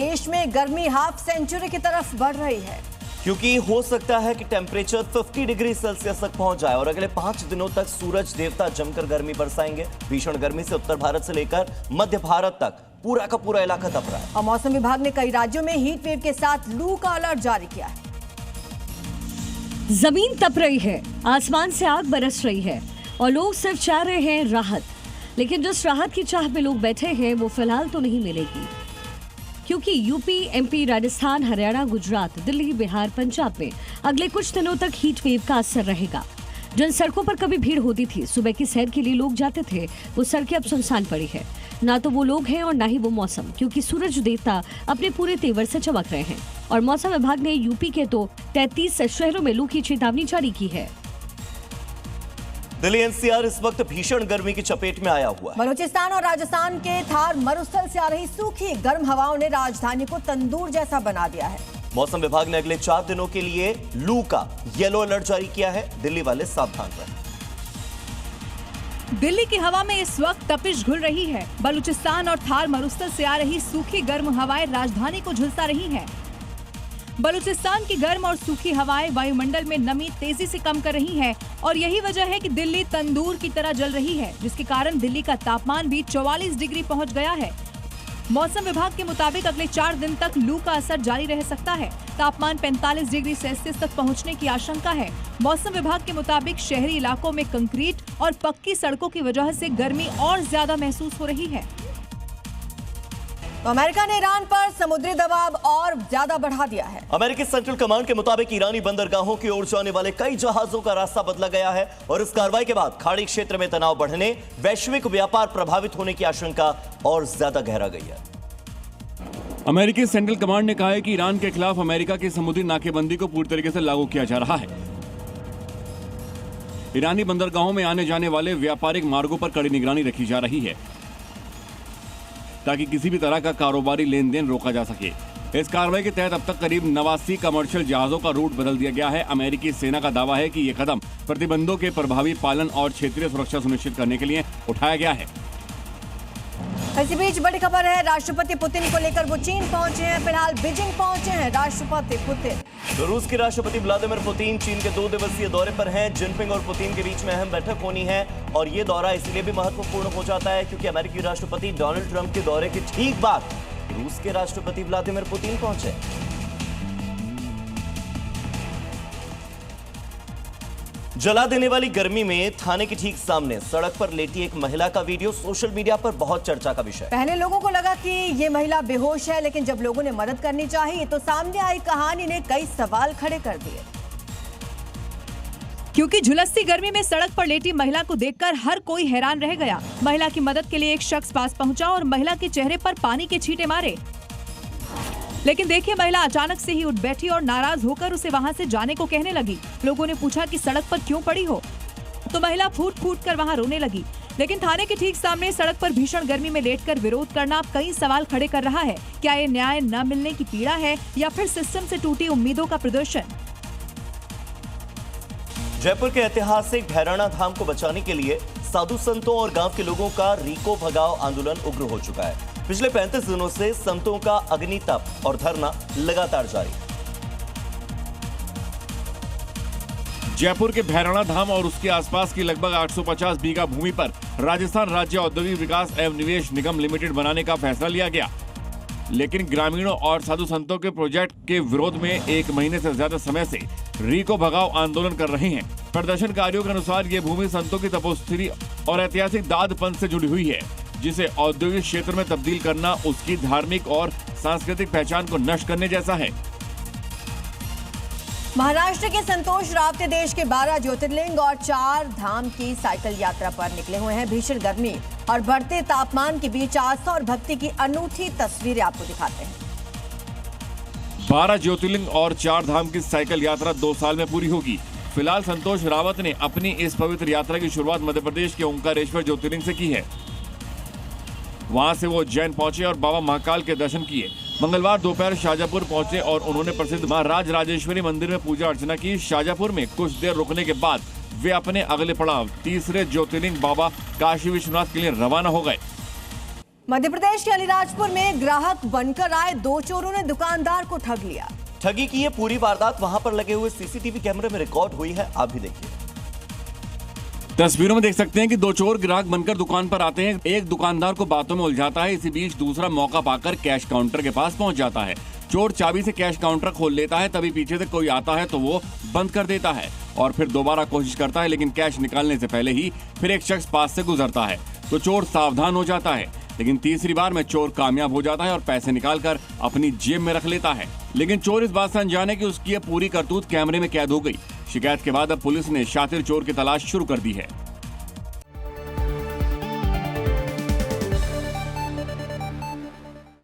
देश में गर्मी हाफ सेंचुरी की तरफ बढ़ रही है, क्योंकि हो सकता है कि टेम्परेचर 50 डिग्री सेल्सियस तक पहुंच जाए और अगले 5 दिनों तक सूरज देवता जमकर गर्मी बरसाएंगे। भीषण गर्मी से उत्तर भारत से लेकर मध्य भारत तक पूरा का पूरा इलाका तप रहा है। और मौसम विभाग ने कई राज्यों में हीट वेव के साथ लू का अलर्ट जारी किया है। जमीन तप रही है, आसमान से आग बरस रही है और लोग सिर्फ चाह रहे हैं राहत। लेकिन जिस राहत की चाह में लोग बैठे हैं वो फिलहाल तो नहीं मिलेगी, क्योंकि यूपी, एमपी, राजस्थान, हरियाणा, गुजरात, दिल्ली, बिहार, पंजाब में अगले कुछ दिनों तक हीट वेव का असर रहेगा। जिन सड़कों पर कभी भीड़ होती थी, सुबह की सैर के लिए लोग जाते थे, वो सड़कें अब सुनसान पड़ी है। ना तो वो लोग हैं और ना ही वो मौसम, क्योंकि सूरज देवता अपने पूरे तेवर से चमक रहे हैं। और मौसम विभाग ने यूपी के तो 33 शहरों में लू की चेतावनी जारी की है। दिल्ली एनसीआर इस वक्त भीषण गर्मी की चपेट में आया हुआ है। बलूचिस्तान और राजस्थान के थार मरुस्थल से आ रही सूखी गर्म हवाओं ने राजधानी को तंदूर जैसा बना दिया है। मौसम विभाग ने अगले 4 दिनों के लिए लू का येलो अलर्ट जारी किया है। दिल्ली वाले सावधान रहें। दिल्ली की हवा में इस वक्त तपिश घुल रही है। बलूचिस्तान और थार मरुस्थल से आ रही सूखी गर्म हवाएं राजधानी को झुलसा रही हैं। बलूचिस्तान की गर्म और सूखी हवाएं वायुमंडल में नमी तेजी से कम कर रही हैं और यही वजह है कि दिल्ली तंदूर की तरह जल रही है, जिसके कारण दिल्ली का तापमान भी 44 डिग्री पहुंच गया है। मौसम विभाग के मुताबिक अगले 4 दिन तक लू का असर जारी रह सकता है। तापमान 45 डिग्री सेल्सियस तक पहुंचने की आशंका है। मौसम विभाग के मुताबिक शहरी इलाकों में कंक्रीट और पक्की सड़कों की वजह से गर्मी और ज्यादा महसूस हो रही है। तो अमेरिका ने ईरान पर समुद्री दबाव और ज्यादा बढ़ा दिया है। अमेरिकी सेंट्रल कमांड के मुताबिक ईरानी बंदरगाहों की ओर जाने वाले कई जहाजों का रास्ता बदला गया है और इस कार्रवाई के बाद खाड़ी क्षेत्र में तनाव बढ़ने, वैश्विक व्यापार प्रभावित होने की आशंका और ज्यादा गहरा गई है। अमेरिकी सेंट्रल कमांड ने कहा है कि ईरान के खिलाफ अमेरिका की समुद्री नाकेबंदी को पूरी तरीके से लागू किया जा रहा है। ईरानी बंदरगाहों में आने जाने वाले व्यापारिक मार्गों पर कड़ी निगरानी रखी जा रही है ताकि किसी भी तरह का कारोबारी लेन देन रोका जा सके। इस कार्रवाई के तहत अब तक करीब 89 कमर्शियल जहाजों का रूट बदल दिया गया है। अमेरिकी सेना का दावा है कि ये कदम प्रतिबंधों के प्रभावी पालन और क्षेत्रीय सुरक्षा सुनिश्चित करने के लिए उठाया गया है। इसी बीच बड़ी खबर है, राष्ट्रपति पुतिन को लेकर वो चीन पहुंचे हैं। फिलहाल बीजिंग पहुंचे हैं राष्ट्रपति पुतिन। तो रूस के राष्ट्रपति व्लादिमीर पुतिन चीन के 2 दिवसीय दौरे पर हैं। जिनपिंग और पुतिन के बीच में अहम बैठक होनी है और ये दौरा इसलिए भी महत्वपूर्ण हो जाता है क्योंकि अमेरिकी राष्ट्रपति डोनाल्ड ट्रंप के दौरे के ठीक बाद रूस के राष्ट्रपति व्लादिमीर पुतिन पहुंचे। जला देने वाली गर्मी में थाने के ठीक सामने सड़क पर लेटी एक महिला का वीडियो सोशल मीडिया पर बहुत चर्चा का विषय। पहले लोगों को लगा कि ये महिला बेहोश है, लेकिन जब लोगों ने मदद करनी चाहिए तो सामने आई कहानी ने कई सवाल खड़े कर दिए। क्योंकि झुलसती गर्मी में सड़क पर लेटी महिला को देखकर हर कोई हैरान रह गया। महिला की मदद के लिए एक शख्स पास पहुंचा और महिला के चेहरे पर पानी के छींटे मारे, लेकिन देखिए महिला अचानक से ही उठ बैठी और नाराज होकर उसे वहां से जाने को कहने लगी। लोगों ने पूछा कि सड़क पर क्यों पड़ी हो, तो महिला फूट फूट कर वहां रोने लगी। लेकिन थाने के ठीक सामने सड़क पर भीषण गर्मी में लेटकर विरोध करना कई सवाल खड़े कर रहा है। क्या ये न्याय न मिलने की पीड़ा है या फिर सिस्टम से टूटी उम्मीदों का प्रदर्शन? जयपुर के ऐतिहासिक भैरवनाथ धाम को बचाने के लिए साधु संतों और गांव के लोगों का रीको भगाओ आंदोलन उग्र हो चुका है। पिछले 35 दिनों से संतों का अग्नि तप और धरना लगातार जारी। जयपुर के भैरवनाथ धाम और उसके आसपास की लगभग 850 बीघा भूमि पर राजस्थान राज्य औद्योगिक विकास एवं निवेश निगम लिमिटेड बनाने का फैसला लिया गया, लेकिन ग्रामीणों और साधु संतों के प्रोजेक्ट के विरोध में 1 महीने से ज्यादा समय से रीको भगाओ आंदोलन कर रहे हैं। प्रदर्शनकारियों के अनुसार ये भूमि संतों की तपोस्थिति और ऐतिहासिक दाद पंथ से जुड़ी हुई है, जिसे औद्योगिक क्षेत्र में तब्दील करना उसकी धार्मिक और सांस्कृतिक पहचान को नष्ट करने जैसा है। महाराष्ट्र के संतोष रावते देश के 12 ज्योतिर्लिंग और 4 धाम की साइकिल यात्रा पर निकले हुए हैं। भीषण गर्मी और बढ़ते तापमान के बीच आस्था और भक्ति की अनूठी तस्वीरें आपको दिखाते हैं। 12 ज्योतिर्लिंग और 4 धाम की साइकिल यात्रा 2 साल में पूरी होगी। फिलहाल संतोष रावत ने अपनी इस पवित्र यात्रा की शुरुआत मध्य प्रदेश के ओंकारेश्वर ज्योतिर्लिंग से की है। वहां से वो उज्जैन पहुंचे और बाबा महाकाल के दर्शन किए। मंगलवार दोपहर शाजापुर पहुंचे और उन्होंने प्रसिद्ध मां राजराजेश्वरी मंदिर में पूजा अर्चना की। शाजापुर में कुछ देर रुकने के बाद वे अपने अगले पड़ाव तीसरे ज्योतिर्लिंग बाबा काशी विश्वनाथ के लिए रवाना हो गए। मध्य प्रदेश के अलीराजपुर में ग्राहक बनकर आए 2 चोरों ने दुकानदार को ठग लिया। ठगी की ये पूरी वारदात वहां पर लगे हुए सीसीटीवी कैमरे में रिकॉर्ड हुई है, आप भी देखिए। तस्वीरों में देख सकते हैं कि 2 चोर ग्राहक बनकर दुकान पर आते हैं। एक दुकानदार को बातों में उलझाता है। इसी बीच दूसरा मौका पाकर कैश काउंटर के पास पहुंच जाता है। चोर चाबी से कैश काउंटर खोल लेता है, तभी पीछे से कोई आता है तो वो बंद कर देता है और फिर दोबारा कोशिश करता है, लेकिन कैश निकालने से पहले ही फिर एक शख्स पास से गुजरता है तो चोर सावधान हो जाता है। लेकिन तीसरी बार में चोर कामयाब हो जाता है और पैसे निकालकर अपनी जेब में रख लेता है। लेकिन चोर इस बात से अनजान है कि उसकी ये पूरी करतूत कैमरे में कैद हो गई। शिकायत के बाद अब पुलिस ने शातिर चोर की तलाश शुरू कर दी है।